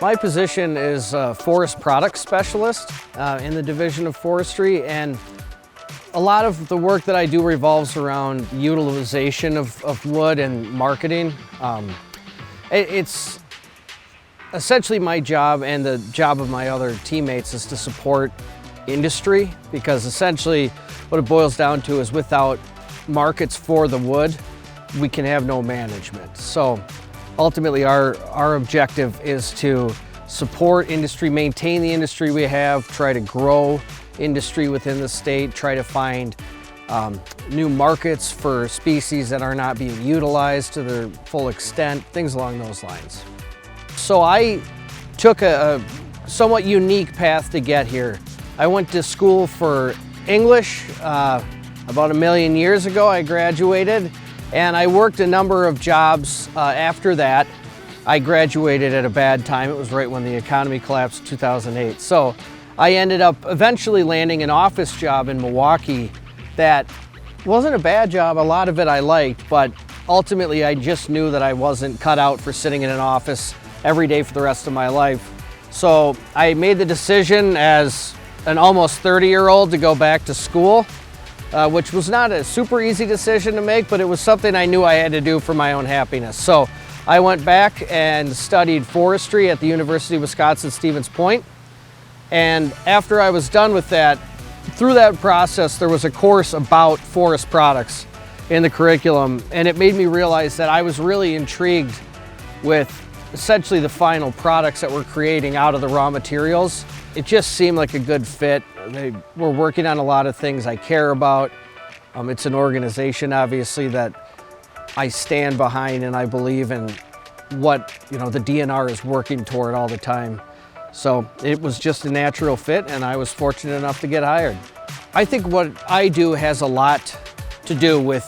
My position is a forest product specialist in the Division of Forestry, and a lot of the work that I do revolves around utilization of wood and marketing. It's essentially my job, and the job of my other teammates is to support industry, because essentially what it boils down to is without markets for the wood, we can have no management. So ultimately our objective is to support industry, maintain the industry we have, try to grow industry within the state, try to find new markets for species that are not being utilized to their full extent, things along those lines. So I took a somewhat unique path to get here. I went to school for English. About a million years ago I graduated, and I worked a number of jobs after that. I graduated at a bad time. It was right when the economy collapsed in 2008. So I ended up eventually landing an office job in Milwaukee that wasn't a bad job. A lot of it I liked, but ultimately I just knew that I wasn't cut out for sitting in an office every day for the rest of my life. So I made the decision as an almost 30-year-old to go back to school, which was not a super easy decision to make, but it was something I knew I had to do for my own happiness. So I went back and studied forestry at the University of Wisconsin Stevens Point. And after I was done with that, through that process, there was a course about forest products in the curriculum, and it made me realize that I was really intrigued with essentially the final products that we're creating out of the raw materials. It just seemed like a good fit. We're working on a lot of things I care about. It's an organization, obviously, that I stand behind, and I believe in what the DNR is working toward all the time. So it was just a natural fit, and I was fortunate enough to get hired. I think what I do has a lot to do with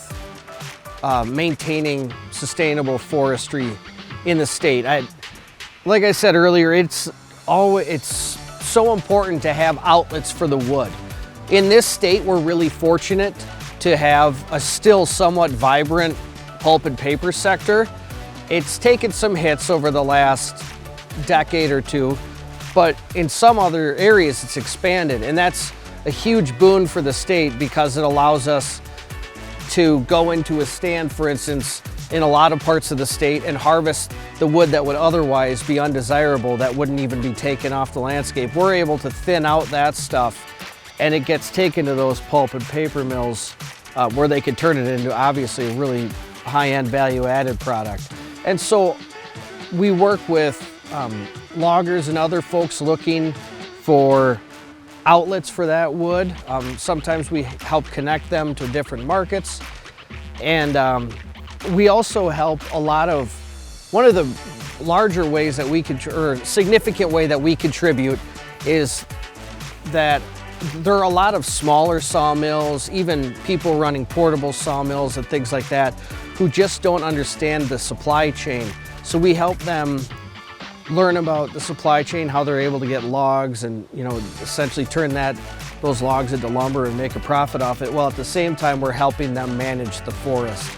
maintaining sustainable forestry in the state. Like I said earlier, it's so important to have outlets for the wood. In this state, we're really fortunate to have a still somewhat vibrant pulp and paper sector. It's taken some hits over the last decade or two, but in some other areas it's expanded, and that's a huge boon for the state because it allows us to go into a stand, for instance, in a lot of parts of the state and harvest the wood that would otherwise be undesirable, that wouldn't even be taken off the landscape. We're able to thin out that stuff, and it gets taken to those pulp and paper mills where they can turn it into obviously a really high-end value-added product. And so we work with loggers and other folks looking for outlets for that wood. Sometimes we help connect them to different markets, and we also help one of the larger ways that we could, or significant way that we contribute, is that there are a lot of smaller sawmills, even people running portable sawmills and things like that, who just don't understand the supply chain. So we help them learn about the supply chain, how they're able to get logs and essentially turn those logs into lumber and make a profit off it, while at the same time we're helping them manage the forest.